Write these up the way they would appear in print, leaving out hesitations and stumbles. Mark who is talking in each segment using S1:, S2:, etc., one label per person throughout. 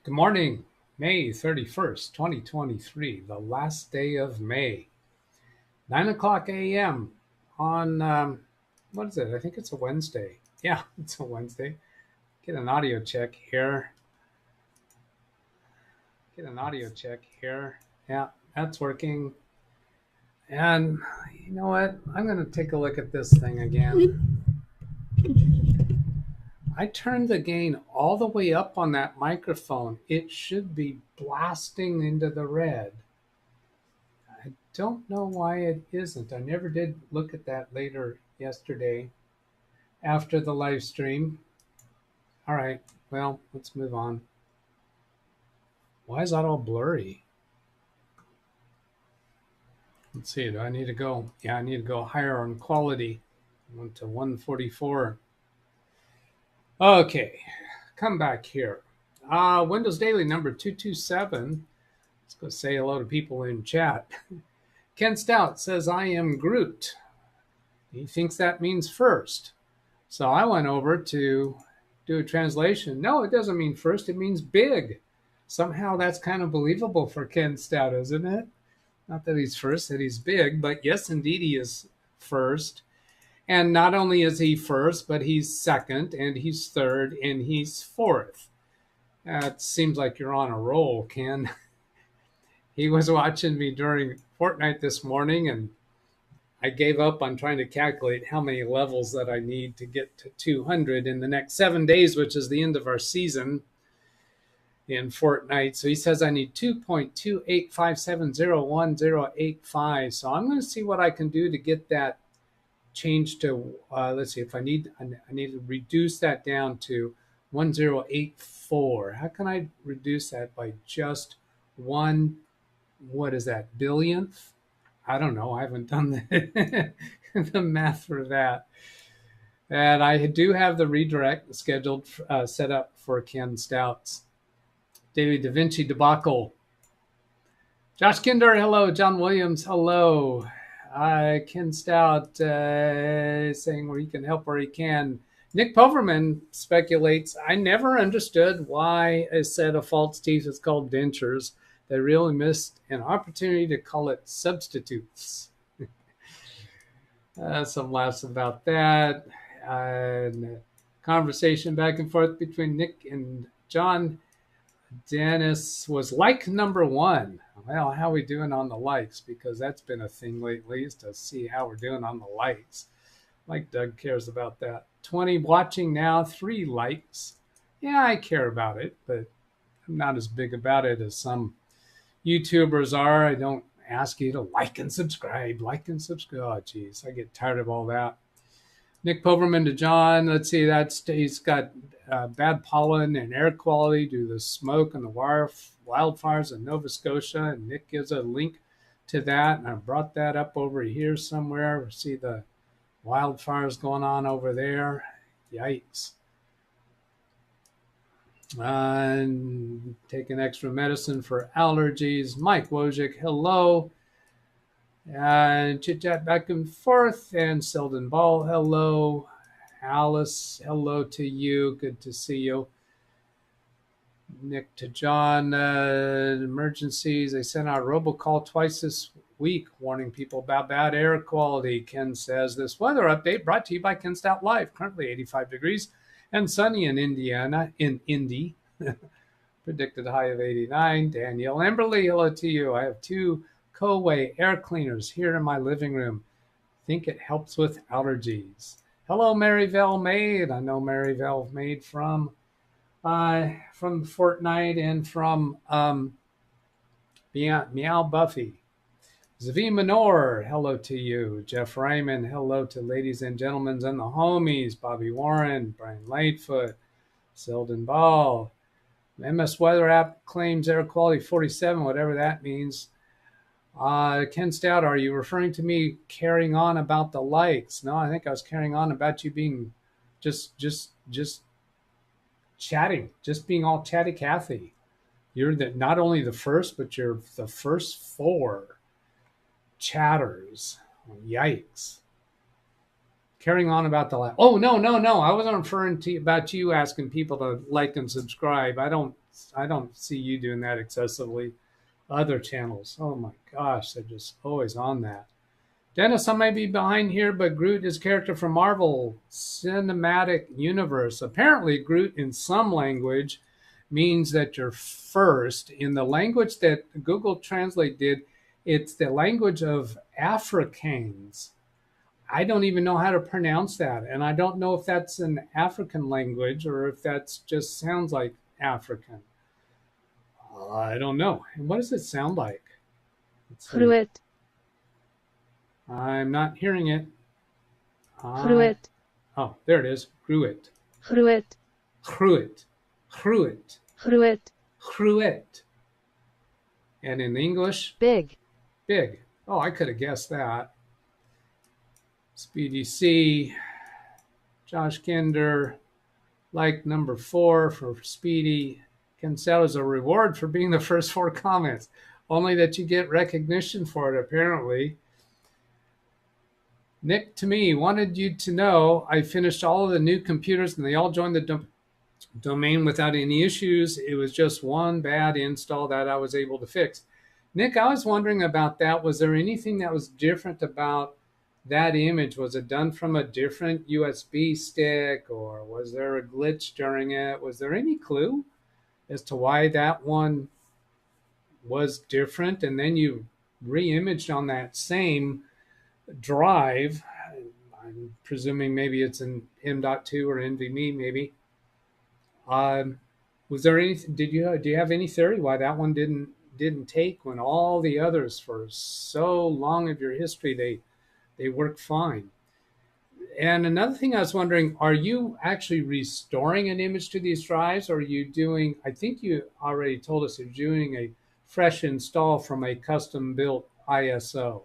S1: Good morning, May 31st, 2023, the last day of May, 9 o'clock a.m. on, what is it? I think it's a Wednesday. Yeah, it's a Wednesday. Get an audio check here. Yeah, that's working. And you know what? I'm going to take a look at this thing again. I turned the gain all the way up on that microphone. It should be blasting into the red. I don't know why it isn't. I never did look at that later yesterday after the live stream. All right, well, let's move on. Why is that all blurry? Let's see, do I need to go? Yeah, I need to go higher on quality. I went to 144. Okay, come back here. Windows Daily number 227. Let's go say hello to people in chat. Ken Stout says, I am Groot. He thinks that means first. So I went over to do a translation. No, it doesn't mean first. It means big. Somehow that's kind of believable for Ken Stout, isn't it? Not that he's first, that he's big, but yes, indeed, he is first. And not only is he first, but he's second, and he's third, and he's fourth. It seems like you're on a roll, Ken. He was watching me during Fortnite this morning, and I gave up on trying to calculate how many levels that I need to get to 200 in the next 7 days, which is the end of our season in Fortnite. So he says I need 2.285701085. So I'm going to see what I can do to get that changed to, let's see, if I need to reduce that down to 1084. How can I reduce that by just one, what is that, billionth? I don't know. I haven't done the math for that. And I do have the redirect scheduled, set up for Ken Stout's Daily Da Vinci debacle. Josh Kinder, hello. John Williams, hello. Ken Stout saying where he can help where he can. Nick Poverman speculates, I never understood why a set of false teeth is called dentures. They really missed an opportunity to call it substitutes. Some laughs about that. Conversation back and forth between Nick and John. Dennis was like number one. Well, how are we doing on the likes? Because that's been a thing lately, is to see how we're doing on the likes. Like Doug cares about that. 20 watching now, 3 likes. Yeah, I care about it, but I'm not as big about it as some YouTubers are. I don't ask you to like and subscribe. Oh, geez, I get tired of all that. Nick Poverman to John. Let's see, he's got bad pollen and air quality due to the smoke and the wildfires in Nova Scotia. And Nick gives a link to that. And I brought that up over here somewhere. We see the wildfires going on over there. Yikes. And taking extra medicine for allergies. Mike Wojcik, hello. And chit chat back and forth. And Selden Ball, hello. Alice, hello to you. Good to see you. Nick to John, emergencies. They sent out a robocall twice this week warning people about bad air quality. Ken says this weather update brought to you by Ken Stout Live. Currently 85 degrees and sunny in Indiana, in Indy. Predicted high of 89. Danielle Emberly, hello to you. I have 2 Coway air cleaners here in my living room. Think it helps with allergies. Hello, Mary Maid. I know Mary Maid from Fortnite and from Meow Buffy. Zavi Minor, hello to you. Jeff Raymond, hello to ladies and gentlemen and the homies. Bobby Warren, Brian Lightfoot, Selden Ball. MS Weather app claims air quality 47, whatever that means. Ken Stout, are you referring to me carrying on about the likes? No, I think I was carrying on about you being just chatting, just being all chatty Cathy. You're not only the first, but you're the first 4 chatters. Yikes. Carrying on about the like. Oh, no. I wasn't referring to about you asking people to like and subscribe. I don't I don't see you doing that excessively. Other channels, oh my gosh, they're just always on that. Dennis, I may be behind here, but Groot is a character from Marvel Cinematic Universe. Apparently, Groot in some language means that you're first. In the language that Google Translate did, it's the language of Afrikaans. I don't even know how to pronounce that. And I don't know if that's an African language or if that's just sounds like African. I don't know. And what does it sound like?
S2: Groet.
S1: I'm not hearing it.
S2: Groet.
S1: Oh, there it is. Groet.
S2: Groet.
S1: Groet. Groet.
S2: Groet.
S1: Groet. And in English?
S2: Big.
S1: Big. Oh, I could have guessed that. Speedy C. Josh Kinder. Like number 4 for Speedy. Can sell as a reward for being the first 4 comments. Only that you get recognition for it, apparently. Nick, to me, wanted you to know I finished all of the new computers and they all joined the domain without any issues. It was just one bad install that I was able to fix. Nick, I was wondering about that. Was there anything that was different about that image? Was it done from a different USB stick, or was there a glitch during it? Was there any clue as to why that one was different? And then you re-imaged on that same drive. I'm presuming maybe it's an M.2 or NVMe, maybe. Was there anything? Do you have any theory why that one didn't take when all the others for so long of your history they work fine? And another thing I was wondering, are you actually restoring an image to these drives, or are you doing? I think you already told us you're doing a fresh install from a custom built ISO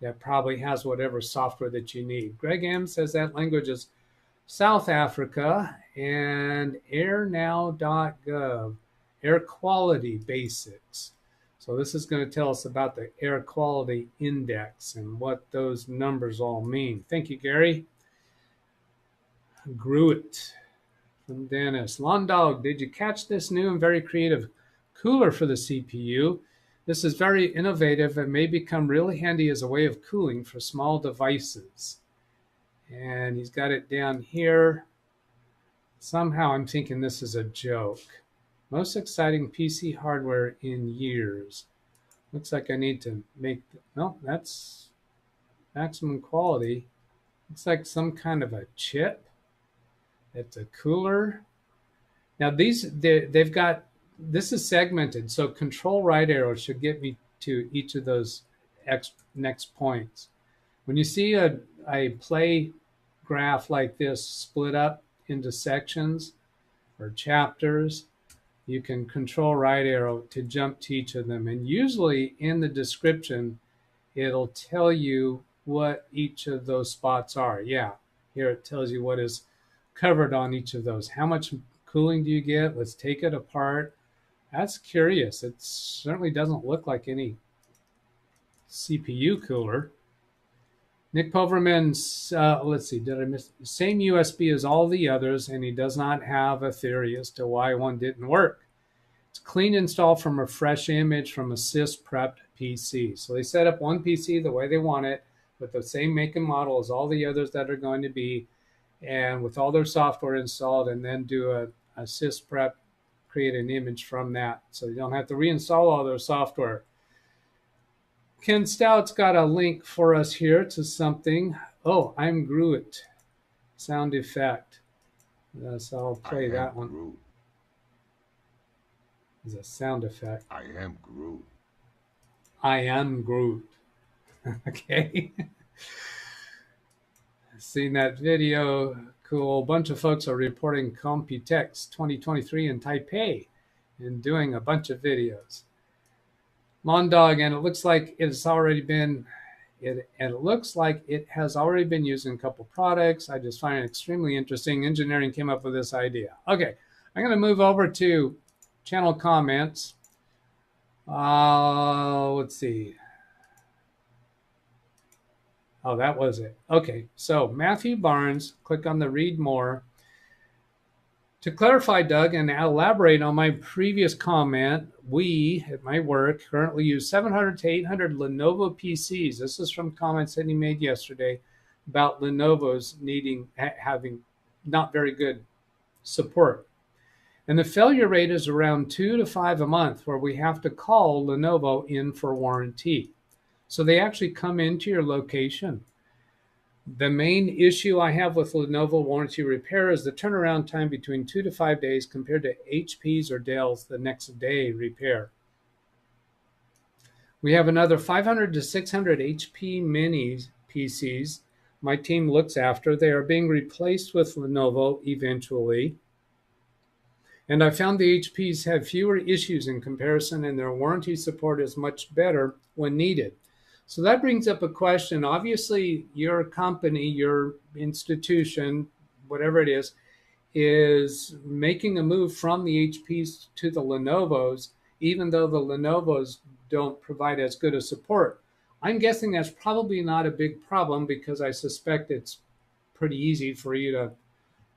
S1: that probably has whatever software that you need. Greg M says that language is South Africa, and airnow.gov, air quality basics. So this is going to tell us about the air quality index and what those numbers all mean. Thank you, Gary. Gruit from Dennis. Lawn Dog, did you catch this new and very creative cooler for the CPU? This is very innovative and may become really handy as a way of cooling for small devices. And he's got it down here. Somehow I'm thinking this is a joke. Most exciting PC hardware in years. Looks like I need to make, no, that's maximum quality. Looks like some kind of a chip. It's a cooler. Now they've got, this is segmented, so control right arrow should get me to each of those next points. When you see a play graph like this split up into sections or chapters, you can control right arrow to jump to each of them. And usually in the description, it'll tell you what each of those spots are. Yeah, here it tells you what is covered on each of those. How much cooling do you get? Let's take it apart. That's curious. It certainly doesn't look like any CPU cooler. Nick Poverman's, let's see, did I miss? Same USB as all the others, and he does not have a theory as to why one didn't work. It's a clean install from a fresh image from a sys-prepped PC. So they set up one PC the way they want it, with the same make and model as all the others that are going to be, and with all their software installed, and then do a sys-prep, create an image from that. So you don't have to reinstall all their software. Ken Stout's got a link for us here to something. Oh, I'm Groot. Sound effect. So I'll play that one.
S3: Groot.
S1: It's a sound effect.
S3: I am Groot.
S1: I am Groot. Okay. Seen that video. Cool. A bunch of folks are reporting Computex 2023 in Taipei and doing a bunch of videos. Lawn Dog, and it looks like it's already been, it looks like it has already been used in a couple products. I just find it extremely interesting. Engineering came up with this idea. Okay, I'm going to move over to channel comments. Let's see. Oh, that was it. Okay, so Matthew Barnes, click on the read more. To clarify, Doug, and elaborate on my previous comment, we at my work currently use 700 to 800 Lenovo PCs. This is from comments that he made yesterday about Lenovo's having not very good support. And the failure rate is around 2 to 5 a month, where we have to call Lenovo in for warranty. So they actually come into your location. The main issue I have with Lenovo warranty repair is the turnaround time between 2 to 5 days compared to HP's or Dell's the next day repair. We have another 500 to 600 HP minis PCs my team looks after. They are being replaced with Lenovo eventually. And I found the HPs have fewer issues in comparison, and their warranty support is much better when needed. So that brings up a question. Obviously, your company, your institution, whatever it is making a move from the HPs to the Lenovos, even though the Lenovos don't provide as good a support. I'm guessing that's probably not a big problem, because I suspect it's pretty easy for you to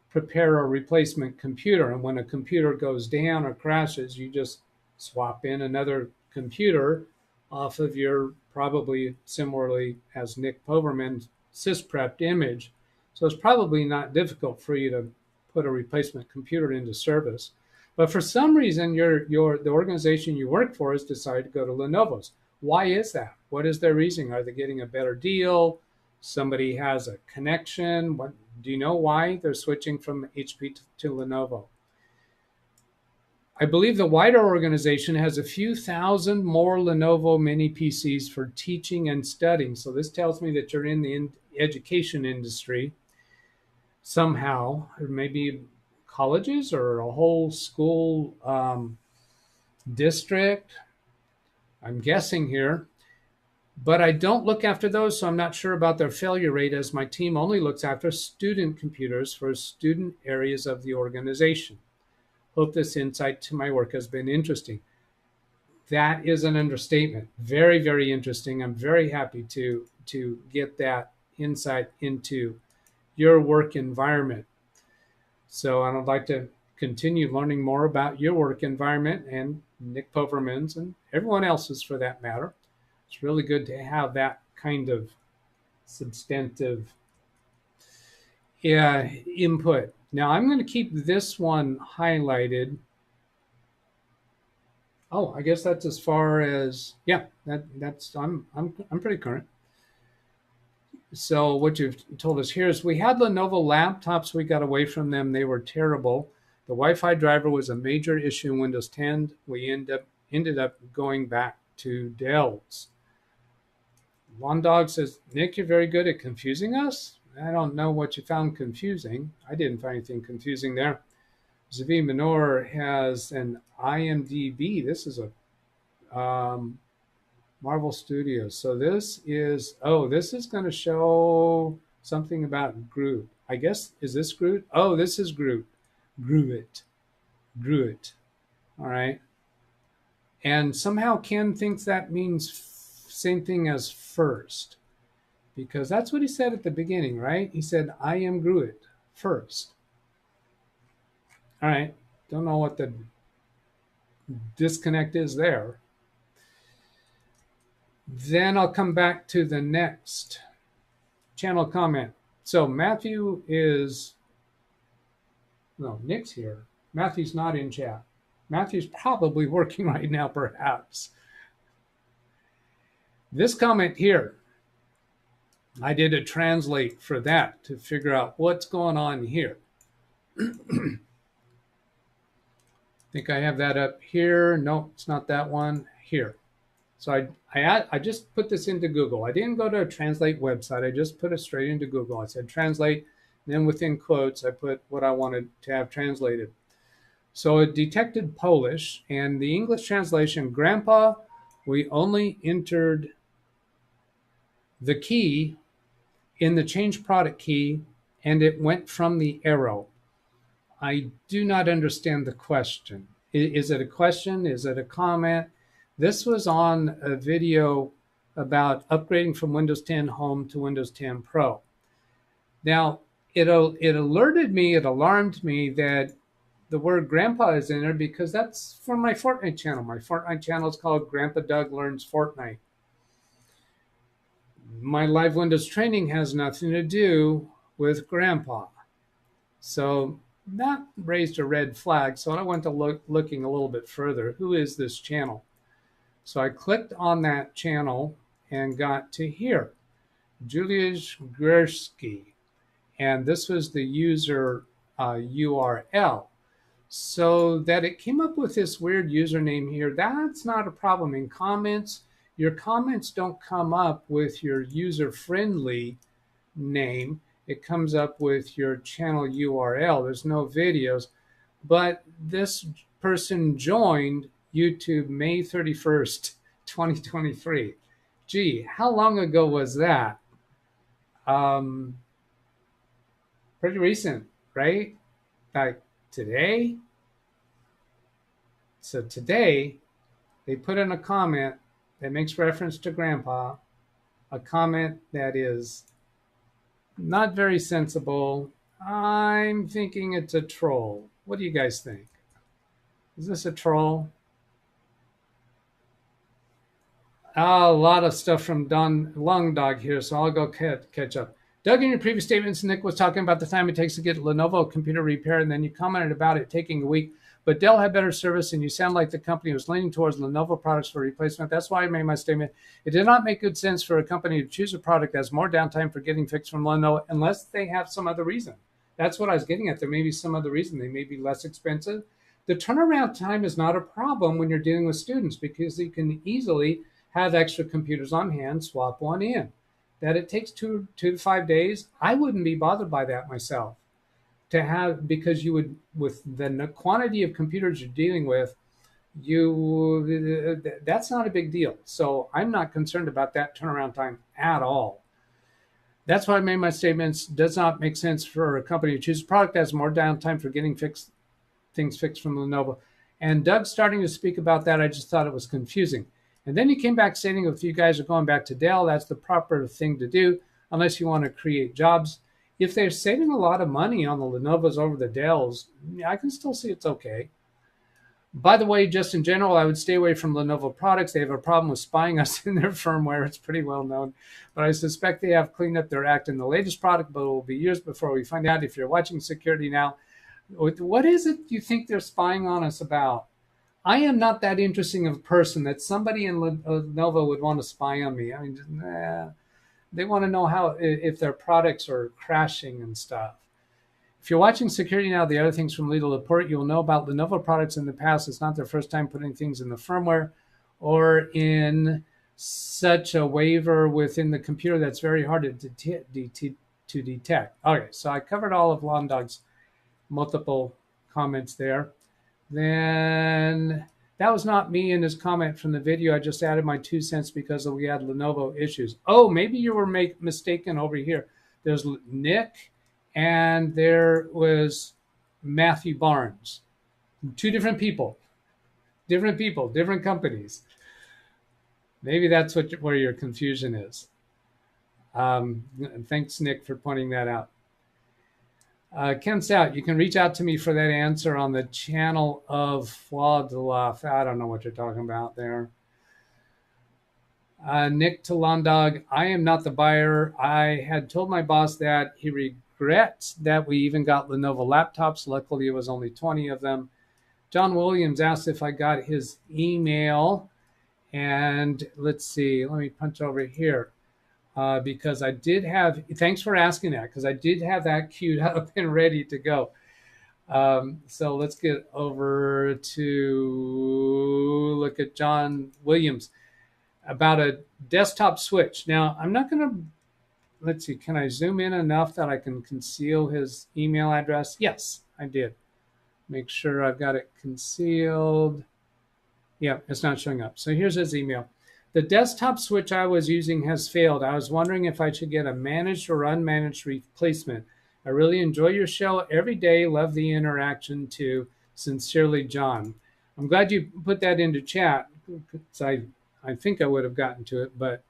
S1: prepare a replacement computer. And when a computer goes down or crashes, you just swap in another computer off of your, probably similarly as Nick Poverman, sys-prepped image. So it's probably not difficult for you to put a replacement computer into service. But for some reason, the organization you work for has decided to go to Lenovo's. Why is that? What is their reasoning? Are they getting a better deal? Somebody has a connection? What, do you know why they're switching from HP to Lenovo? I believe the wider organization has a few thousand more Lenovo mini PCs for teaching and studying. So this tells me that you're in the education industry somehow, or maybe colleges or a whole school district. I'm guessing here. But I don't look after those, so I'm not sure about their failure rate, as my team only looks after student computers for student areas of the organization. Hope this insight to my work has been interesting. That is an understatement. Very, very interesting. I'm very happy to get that insight into your work environment. So I'd like to continue learning more about your work environment and Nick Poverman's and everyone else's for that matter. It's really good to have that kind of substantive input. Now I'm going to keep this one highlighted. Oh, I guess that's as far as, yeah, that's I'm pretty current. So what you've told us here is we had Lenovo laptops. We got away from them. They were terrible. The Wi-Fi driver was a major issue in Windows 10. We ended up going back to Dell's. One Dog says, Nick, you're very good at confusing us. I don't know what you found confusing. I didn't find anything confusing there. Zavi Minor has an IMDb. This is a Marvel Studios. So this is going to show something about Groot. I guess, is this Groot? Oh, this is Groot. Groot. All right. And somehow Ken thinks that means same thing as first, because that's what he said at the beginning, right? He said, I am Groot first. All right. Don't know what the disconnect is there. Then I'll come back to the next channel comment. So Matthew is, no, Nick's here. Matthew's not in chat. Matthew's probably working right now, perhaps. This comment here, I did a translate for that to figure out what's going on here. I think I have that up here. No, it's not that one. Here. So I just put this into Google. I didn't go to a translate website. I just put it straight into Google. I said translate, and then within quotes, I put what I wanted to have translated. So it detected Polish, and the English translation, Grandpa, we only entered the key in the change product key, and it went from the arrow. I do not understand the question. Is it a question? Is it a comment? This was on a video about upgrading from Windows 10 Home to Windows 10 Pro. Now, it alerted me, it alarmed me that the word grandpa is in there because that's for my Fortnite channel. My Fortnite channel is called Grandpa Doug Learns Fortnite. My live Windows training has nothing to do with grandpa. So that raised a red flag. So I went to looking a little bit further. Who is this channel? So I clicked on that channel and got to here, Julius Gursky. And this was the user URL. So that it came up with this weird username here, that's not a problem. In comments, your comments don't come up with your user-friendly name. It comes up with your channel URL. There's no videos, but this person joined YouTube May 31st, 2023. Gee, how long ago was that? Pretty recent, right? Like today? So today, they put in a comment that makes reference to Grandpa, a comment that is not very sensible. I'm thinking it's a troll. What do you guys think? Is this a troll? A lot of stuff from Don Lung Dog here, so I'll go catch up. Doug, in your previous statements, Nick was talking about the time it takes to get Lenovo computer repaired, and then you commented about it taking a week. But Dell had better service, and you sound like the company was leaning towards Lenovo products for replacement. That's why I made my statement. It did not make good sense for a company to choose a product that has more downtime for getting fixed from Lenovo unless they have some other reason. That's what I was getting at. There may be some other reason. They may be less expensive. The turnaround time is not a problem when you're dealing with students because you can easily have extra computers on hand, swap one in. That it takes 2 to 5 days, I wouldn't be bothered by that myself. To have, because you would, with the quantity of computers you're dealing with, that's not a big deal. So I'm not concerned about that turnaround time at all. That's why I made my statements. Does not make sense for a company to choose a product that has more downtime for getting things fixed from Lenovo. And Doug's starting to speak about that. I just thought it was confusing. And then he came back stating if you guys are going back to Dell, that's the proper thing to do, unless you want to create jobs. If they're saving a lot of money on the Lenovo's over the Dells, I can still see it's okay. By the way, just in general, I would stay away from Lenovo products. They have a problem with spying us in their firmware. It's pretty well known. But I suspect they have cleaned up their act in the latest product, but it will be years before we find out. If you're watching Security Now, what is it you think they're spying on us about? I am not that interesting of a person that somebody in Lenovo would want to spy on me. I mean, they want to know how if their products are crashing and stuff. If you're watching Security Now, the other things from Legal Report, you'll know about Lenovo products in the past. It's not their first time putting things in the firmware or in such a waiver within the computer that's very hard to detect. Okay, so I covered all of Londog's multiple comments there. Then that was not me in his comment from the video. I just added my 2 cents because we had Lenovo issues. Oh, maybe you were mistaken over here. There's Nick and there was Matthew Barnes. 2 different people, different companies. Maybe that's where your confusion is. Thanks, Nick, for pointing that out. Ken Stout, you can reach out to me for that answer on the channel of Flaudlaf. I don't know what you're talking about there. Nick Talandog, I am not the buyer. I had told my boss that. He regrets that we even got Lenovo laptops. Luckily, it was only 20 of them. John Williams asked if I got his email. And let's see, let me punch over here. Because I did have, thanks for asking that, because I did have that queued up and ready to go. So let's get over to look at John Williams about a desktop switch. Now, I'm not going to, let's see, can I zoom in enough that I can conceal his email address? Yes, I did. Make sure I've got it concealed. Yeah, it's not showing up. So here's his email. The desktop switch I was using has failed. I was wondering if I should get a managed or unmanaged replacement. I really enjoy your show every day. Love the interaction too. Sincerely, John. I'm glad you put that into chat. I think I would have gotten to it, but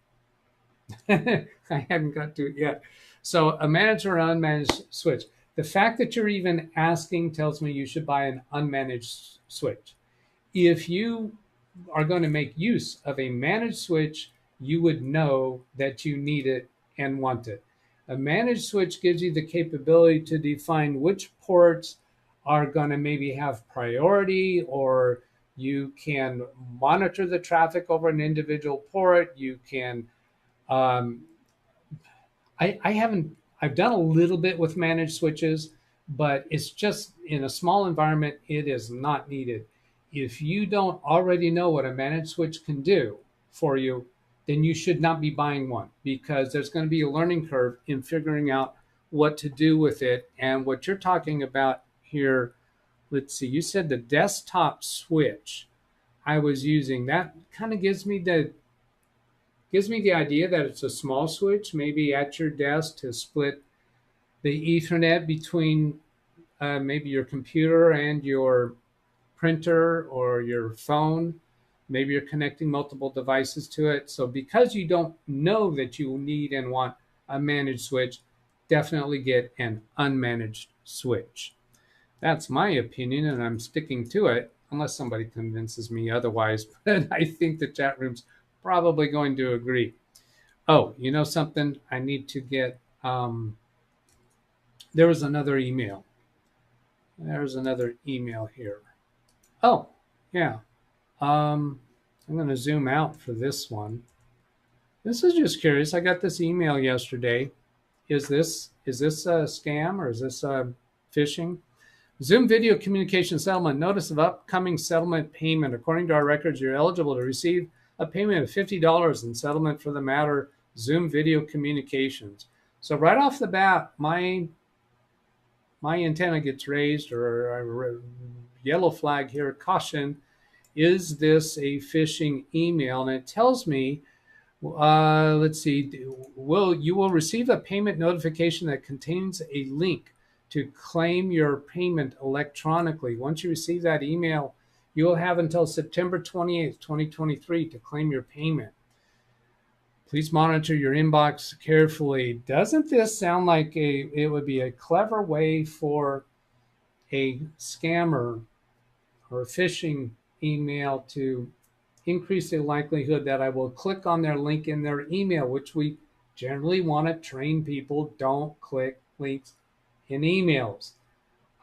S1: I haven't got to it yet. So a managed or unmanaged switch. The fact that you're even asking tells me you should buy an unmanaged switch. If you are going to make use of a managed switch, you would know that you need it and want it. A managed switch gives you the capability to define which ports are going to maybe have priority, or you can monitor the traffic over an individual port. You can, I've done a little bit with managed switches, but it's just in a small environment, it is not needed. If you don't already know what a managed switch can do for you, then you should not be buying one, because there's going to be a learning curve in figuring out what to do with it. And what you're talking about here, let's see, you said the desktop switch I was using. That kind of gives me the idea that it's a small switch, maybe at your desk, to split the Ethernet between maybe your computer and your printer or your phone. Maybe you're connecting multiple devices to it. So because you don't know that you need and want a managed switch, definitely get an unmanaged switch. That's my opinion, and I'm sticking to it unless somebody convinces me otherwise. But I think the chat room's probably going to agree. Oh, you know something? I need to get, there was another email. There's another email here. Oh, yeah. I'm going to zoom out for this one. This is just curious. I got this email yesterday. Is this a scam, or is this phishing? Zoom video communication settlement. Notice of upcoming settlement payment. According to our records, you're eligible to receive a payment of $50 in settlement for the matter Zoom video communications. So right off the bat, my antenna gets raised, or a yellow flag here, caution. Is this a phishing email? And it tells me, let's see, you will receive a payment notification that contains a link to claim your payment electronically. Once you receive that email, you will have until September 28th, 2023 to claim your payment. Please monitor your inbox carefully. Doesn't this sound like it would be a clever way for a scammer or phishing email to increase the likelihood that I will click on their link in their email, which we generally want to train people, don't click links in emails.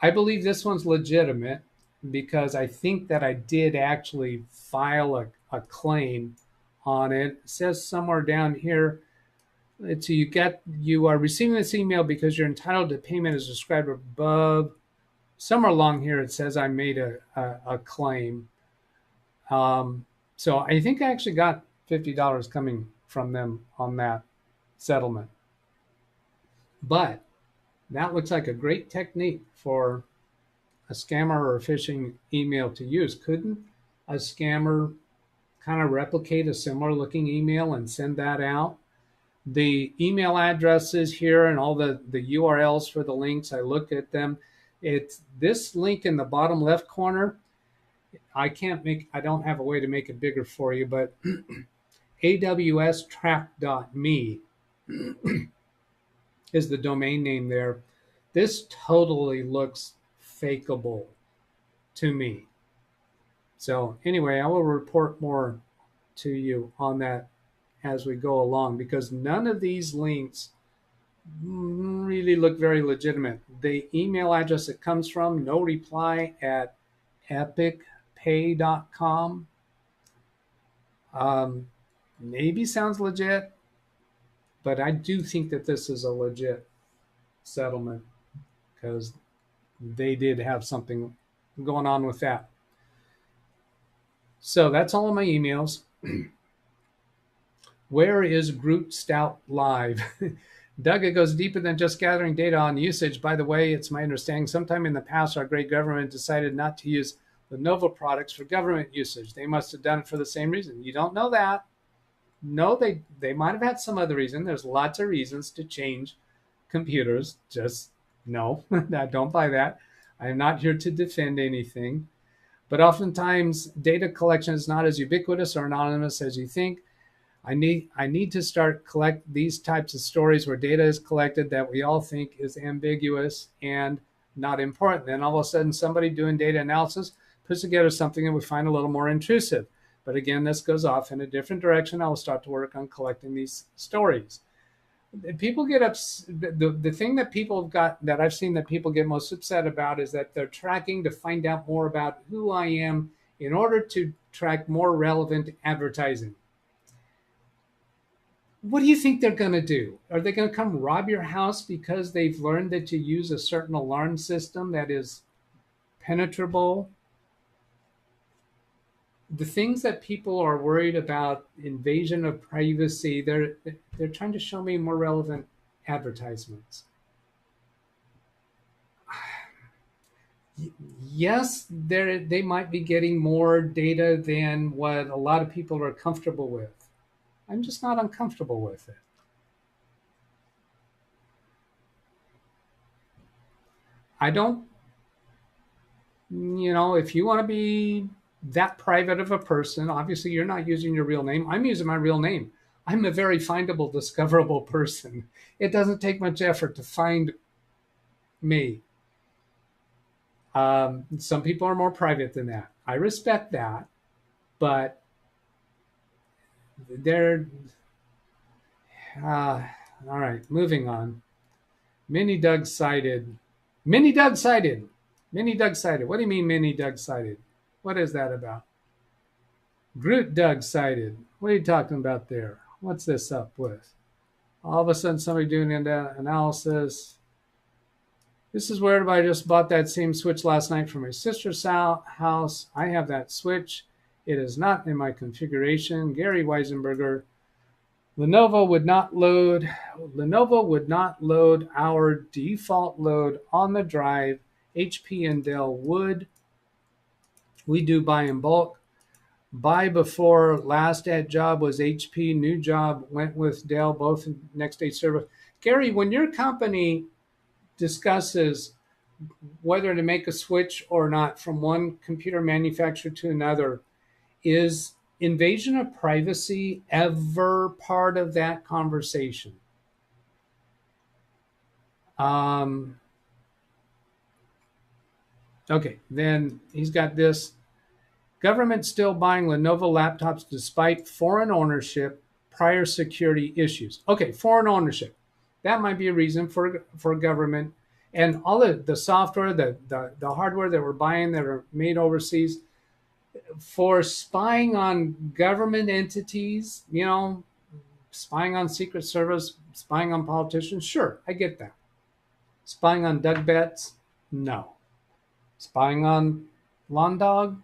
S1: I believe this one's legitimate, because I think that I did actually file a claim on it. It says somewhere down here, so you are receiving this email because you're entitled to payment as described above. Somewhere along here it says I made a claim. So I think I actually got $50 coming from them on that settlement. But that looks like a great technique for a scammer or a phishing email to use. Couldn't a scammer kind of replicate a similar looking email and send that out? The email addresses here and all the URLs for the links, I looked at them. It's this link in the bottom left corner. I don't have a way to make it bigger for you, but awstrap.me is the domain name there. This totally looks fakeable to me. So anyway, I will report more to you on that as we go along, because none of these links really look very legitimate. The email address it comes from, no reply at epicpay.com, maybe sounds legit, but I do think that this is a legit settlement, because they did have something going on with that. So that's all of my emails. Where is Groot Stout Live? Doug, it goes deeper than just gathering data on usage. By the way, it's my understanding sometime in the past our great government decided not to use Lenovo products for government usage. They must have done it for the same reason. You don't know that. No, they might have had some other reason. There's lots of reasons to change computers. Just no, don't buy that. I'm not here to defend anything. But oftentimes, data collection is not as ubiquitous or anonymous as you think. I need to start collect these types of stories where data is collected that we all think is ambiguous and not important. Then all of a sudden somebody doing data analysis puts together something that we find a little more intrusive. But again, this goes off in a different direction. I will start to work on collecting these stories. People get the thing that people have got, that I've seen that people get most upset about, is that they're tracking to find out more about who I am in order to track more relevant advertising. What do you think they're going to do? Are they going to come rob your house because they've learned that you use a certain alarm system that is penetrable? The things that people are worried about, invasion of privacy, they're trying to show me more relevant advertisements. Yes, they might be getting more data than what a lot of people are comfortable with. I'm just not uncomfortable with it. I don't, if you want to be that private of a person, obviously you're not using your real name. I'm using my real name. I'm a very findable, discoverable person. It doesn't take much effort to find me. Some people are more private than that. I respect that, but they're, all right, moving on. Mini Doug cited. Mini Doug cited. Mini Doug cited. What do you mean Mini Doug cited? What is that about? Groot Doug cited. What are you talking about there? What's this up with? All of a sudden somebody doing an analysis. This is weird, but I just bought that same switch last night from my sister's house. I have that switch. It is not in my configuration. Gary Weisenberger. Lenovo would not load our default load on the drive. HP and Dell would. We do buy in bulk. Buy before last at job was HP. New job went with Dell, both next day service. Gary, when your company discusses whether to make a switch or not from one computer manufacturer to another, is invasion of privacy ever part of that conversation? Okay, then he's got this. Government still buying Lenovo laptops despite foreign ownership, prior security issues. Okay, foreign ownership. That might be a reason for government. And all of the software, the hardware that we're buying that are made overseas, for spying on government entities, spying on Secret Service, spying on politicians, sure, I get that. Spying on DougBetts, no. Spying on Londog,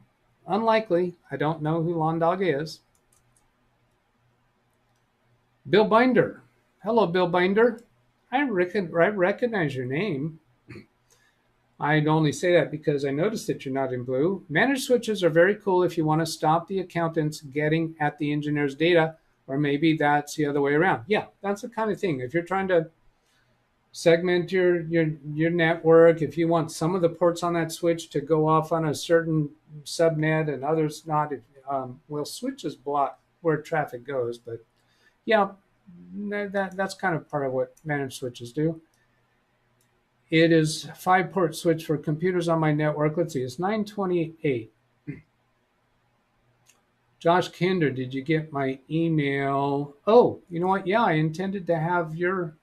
S1: unlikely. I don't know who Londog is. Bill Binder. Hello, Bill Binder. I recognize your name. I'd only say that because I noticed that you're not in blue. Managed switches are very cool if you want to stop the accountants getting at the engineer's data, or maybe that's the other way around. Yeah, that's the kind of thing. If you're trying to segment your network, if you want some of the ports on that switch to go off on a certain subnet and others not, well, switches block where traffic goes, but yeah, that's kind of part of what managed switches do. It is 5-port switch for computers on my network. Let's see, it's 928. Josh Kinder, did you get my email? Oh, you know what? Yeah, I intended to have your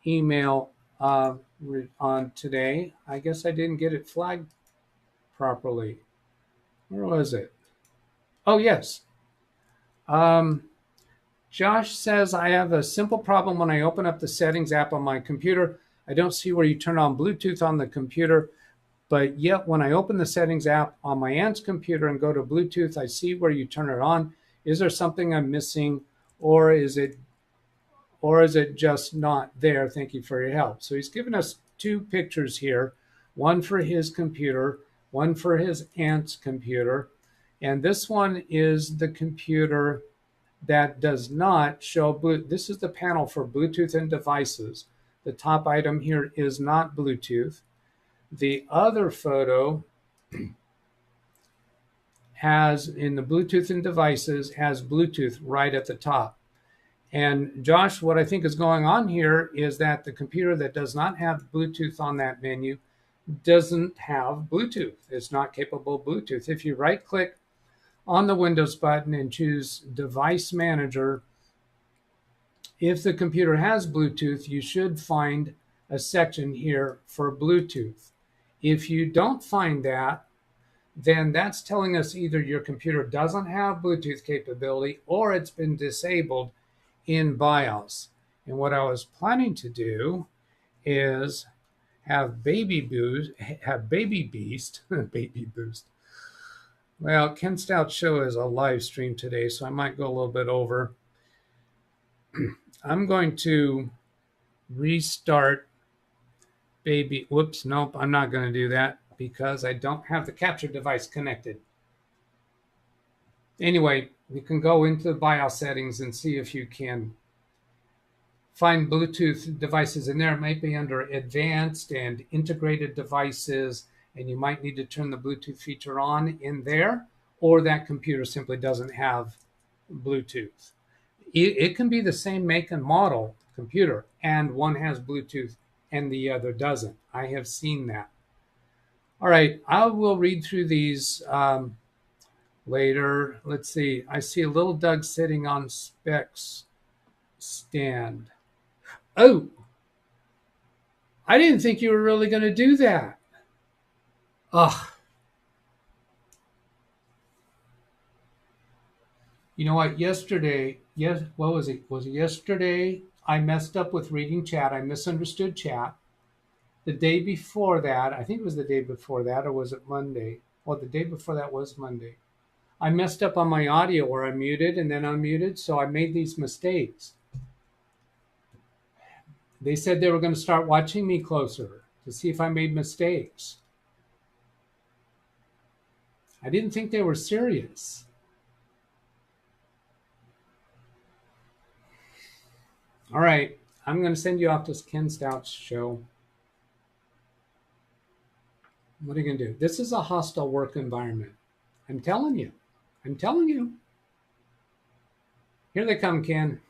S1: email on today. I guess I didn't get it flagged properly. Where was it? Oh, yes. Josh says, I have a simple problem when I open up the settings app on my computer. I don't see where you turn on Bluetooth on the computer, but yet when I open the settings app on my aunt's computer and go to Bluetooth, I see where you turn it on. Is there something I'm missing, or is it just not there? Thank you for your help. So he's given us 2 pictures here, one for his computer, one for his aunt's computer. And this one is the computer that does not show Bluetooth. This is the panel for Bluetooth and devices. The top item here is not Bluetooth. The other photo has, in the Bluetooth and devices, has Bluetooth right at the top. And Josh, what I think is going on here is that the computer that does not have Bluetooth on that menu doesn't have Bluetooth. It's not capable of Bluetooth. If you right click on the Windows button and choose Device Manager, if the computer has Bluetooth, you should find a section here for Bluetooth. If you don't find that, then that's telling us either your computer doesn't have Bluetooth capability or it's been disabled in BIOS. And what I was planning to do is have Baby Beast, Baby Boost. Well, Ken Stout's show is a live stream today, so I might go a little bit over. I'm going to restart whoops, nope, I'm not going to do that because I don't have the capture device connected. Anyway, you can go into the BIOS settings and see if you can find Bluetooth devices in there. It might be under advanced and integrated devices, and you might need to turn the Bluetooth feature on in there, or that computer simply doesn't have Bluetooth. It can be the same make and model computer, and one has Bluetooth and the other doesn't. I have seen that. All right, I will read through these later. Let's see. I see a little Doug sitting on Specs stand. Oh, I didn't think you were really going to do that. Ugh. You know what? Yesterday, what was it? Was it yesterday? I messed up with reading chat. I misunderstood chat. The day before that, I think it was the day before that, or was it Monday? Well, the day before that was Monday. I messed up on my audio where I muted and then unmuted, so I made these mistakes. They said they were going to start watching me closer to see if I made mistakes. I didn't think they were serious. All right, I'm going to send you off to Ken Stout's show. What are you going to do? This is a hostile work environment. I'm telling you. I'm telling you. Here they come, Ken.